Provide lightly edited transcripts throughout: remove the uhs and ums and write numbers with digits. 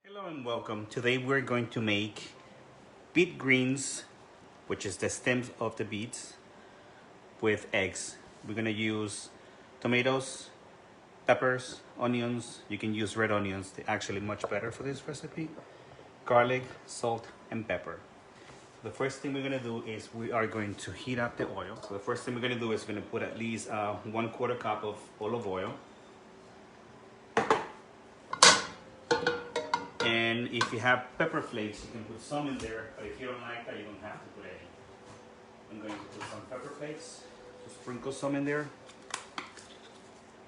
Hello and welcome. Today we're going to make beet greens, which is the stems of the beets, with eggs. We're going to use tomatoes, peppers, onions. You can use red onions. They're actually much better for this recipe. Garlic, salt, and pepper. The first thing we're going to do is we are going to heat up the oil. So the first thing we're going to do is we're going to put at least 1/4 cup of olive oil. And if you have pepper flakes, you can put some in there, but if you don't like that, you don't have to put any. I'm going to put some pepper flakes, to sprinkle some in there.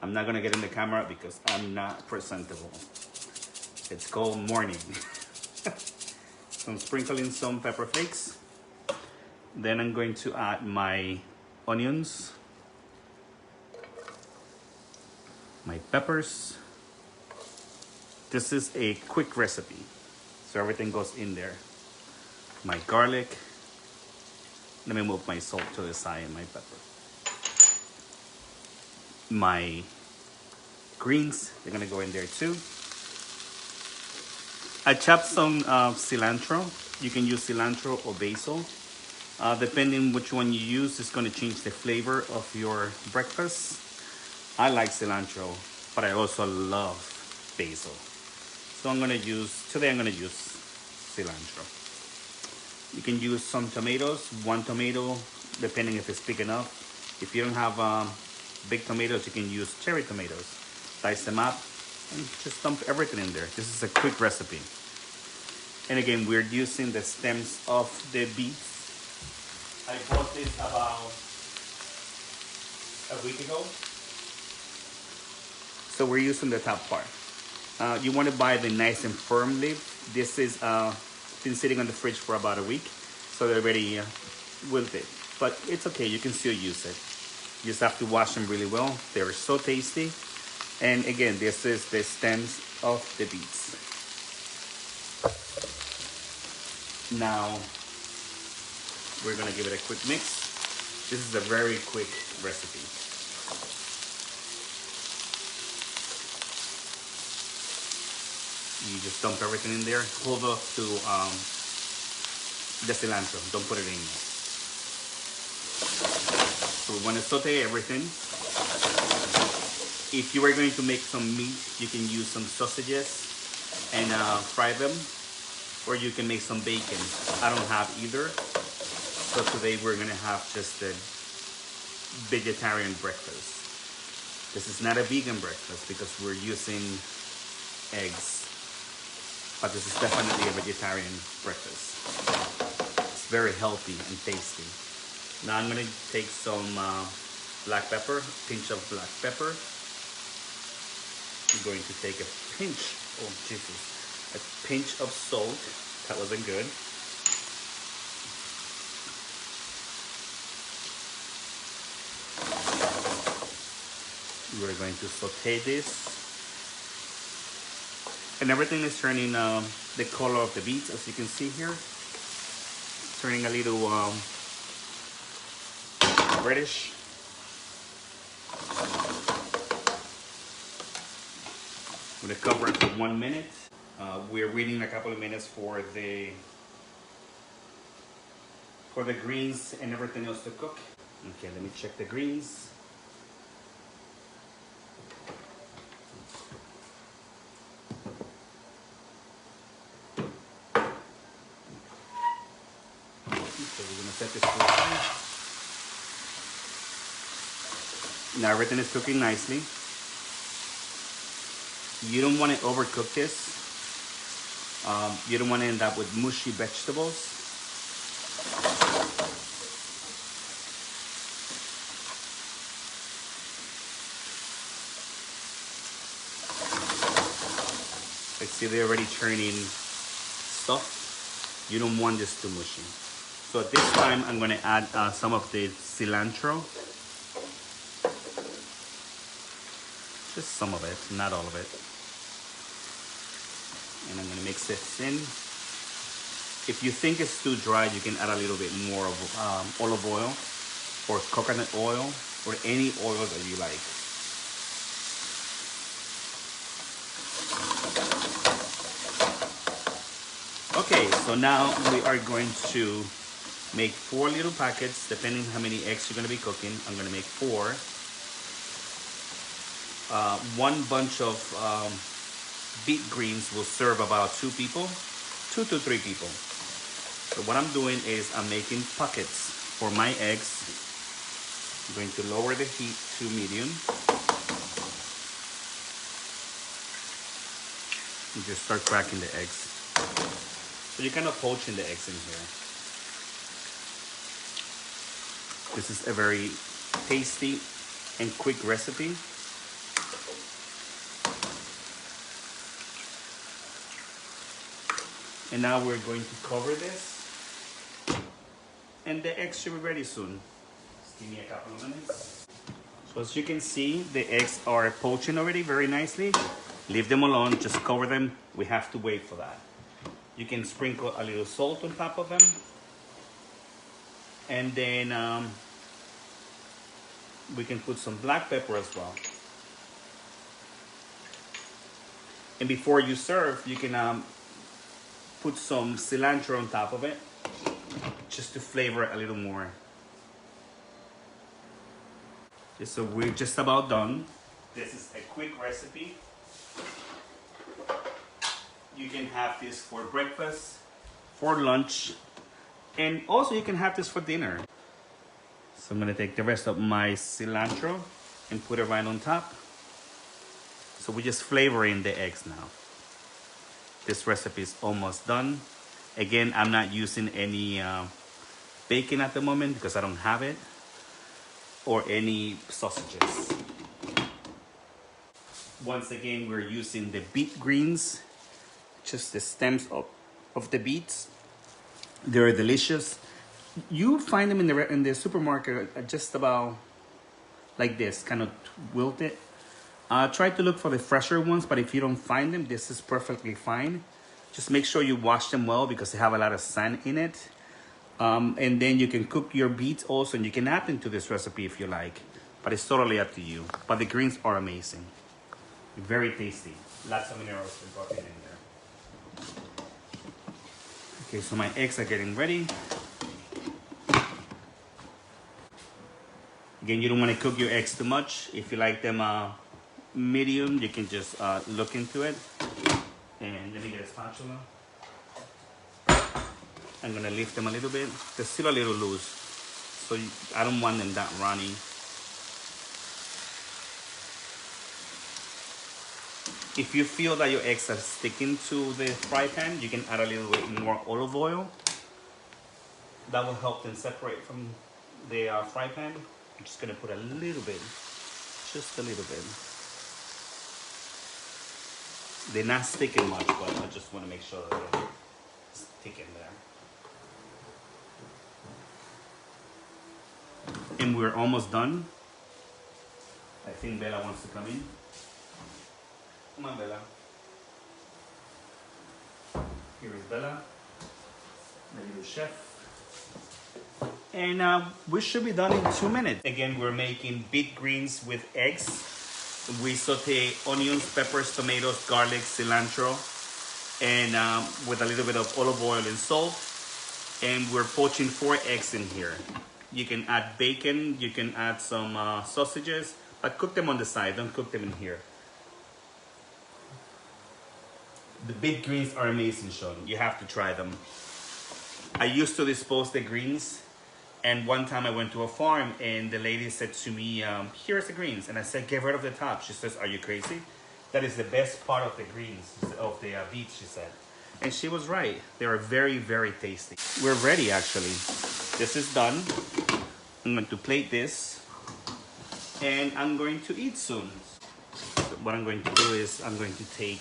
I'm not gonna get in the camera because I'm not presentable. It's called morning. So I'm sprinkling some pepper flakes. Then I'm going to add my onions, my peppers. This is a quick recipe, so everything goes in there. My garlic. Let me move my salt to the side and my pepper. My greens, they're gonna go in there too. I chopped some cilantro. You can use cilantro or basil. Depending which one you use, it's gonna change the flavor of your breakfast. I like cilantro, but I also love basil. So today I'm gonna use cilantro. You can use some tomatoes, 1 tomato, depending if it's big enough. If you don't have big tomatoes, you can use cherry tomatoes. Dice them up and just dump everything in there. This is a quick recipe. And again, we're using the stems of the beets. I bought this about a week ago. So we're using the top part. You want to buy the nice and firm leaf. This is been sitting on the fridge for about a week, so they're already wilted. But it's okay, you can still use it. You just have to wash them really well. They're so tasty. And again, this is the stems of the beets. Now, we're gonna give it a quick mix. This is a very quick recipe. You just dump everything in there. Hold off to the cilantro. Don't put it in yet. So we want to saute everything. If you are going to make some meat, you can use some sausages and fry them, or you can make some bacon. I don't have either. So today we're gonna have just a vegetarian breakfast. This is not a vegan breakfast because we're using eggs. But this is definitely a vegetarian breakfast. It's very healthy and tasty. Now I'm gonna take some black pepper, pinch of black pepper. I'm going to take a pinch, oh Jesus, a pinch of salt. That wasn't good. We're going to saute this. And everything is turning the color of the beets, as you can see here. It's turning a little reddish. I'm gonna cover it for 1 minute. We're waiting a couple of minutes for the greens and everything else to cook. Okay, let me check the greens. So we're gonna set this to the side. Now everything is cooking nicely. You don't want to overcook this. You don't want to end up with mushy vegetables. I see they're already turning stuff. You don't want this too mushy. So at this time, I'm going to add some of the cilantro. Just some of it, not all of it. And I'm going to mix it in. If you think it's too dry, you can add a little bit more of olive oil or coconut oil or any oil that you like. Okay, so now we are going to make 4 little packets, depending how many eggs you're gonna be cooking. I'm gonna make 4. One bunch of beet greens will serve about 2 people, 2 to 3 people. So what I'm doing is I'm making pockets for my eggs. I'm going to lower the heat to medium. And just start cracking the eggs. So you're kind of poaching the eggs in here. This is a very tasty and quick recipe. And now we're going to cover this. And the eggs should be ready soon. Just give me a couple of minutes. So as you can see, the eggs are poaching already very nicely. Leave them alone, just cover them. We have to wait for that. You can sprinkle a little salt on top of them. And then we can put some black pepper as well. And before you serve, you can put some cilantro on top of it, just to flavor it a little more. Okay, so we're just about done. This is a quick recipe. You can have this for breakfast, for lunch, and also you can have this for dinner. So I'm gonna take the rest of my cilantro and put it right on top. So we're just flavoring the eggs now. This recipe is almost done. Again, I'm not using any bacon at the moment because I don't have it, or any sausages. Once again, we're using the beet greens, just the stems of the beets. They're delicious. You find them in the supermarket just about like this, kind of wilted. Try to look for the fresher ones, but if you don't find them, this is perfectly fine. Just make sure you wash them well because they have a lot of sand in it. And then you can cook your beets also, and you can add them to this recipe if you like, but it's totally up to you. But the greens are amazing. Very tasty. Lots of minerals and protein in there. Okay, so my eggs are getting ready. Again, you don't want to cook your eggs too much. If you like them medium, you can just look into it. And let me get a spatula. I'm gonna lift them a little bit. They're still a little loose, so I don't want them that runny. If you feel that your eggs are sticking to the fry pan, you can add a little bit more olive oil. That will help them separate from the fry pan. I'm just gonna put a little bit, just a little bit. They're not sticking much, but I just want to make sure that they're sticking there. And we're almost done. I think Bella wants to come in. Come on, Bella. Here is Bella, the little chef. And we should be done in 2 minutes. Again, we're making beet greens with eggs. We saute onions, peppers, tomatoes, garlic, cilantro, and with a little bit of olive oil and salt. And we're poaching 4 eggs in here. You can add bacon, you can add some sausages, but cook them on the side, don't cook them in here. The beet greens are amazing, Sean. You have to try them. I used to dispose the greens, and one time I went to a farm and the lady said to me, here's the greens. And I said, get rid of the top. She says, are you crazy? That is the best part of the greens, of the beets, she said. And she was right. They are very, very tasty. We're ready, actually. This is done. I'm going to plate this, and I'm going to eat soon. So what I'm going to do is I'm going to take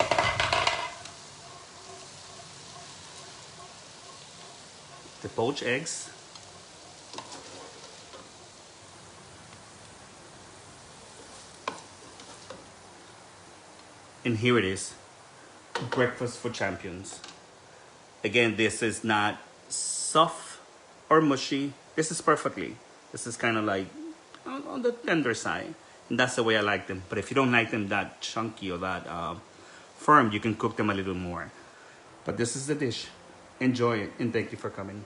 the poached eggs, and here it is, breakfast for champions. Again, this is not soft or mushy. This is perfectly. This is kind of like on the tender side, and that's the way I like them. But if you don't like them that chunky or that firm, you can cook them a little more. But this is the dish. Enjoy it, and thank you for coming.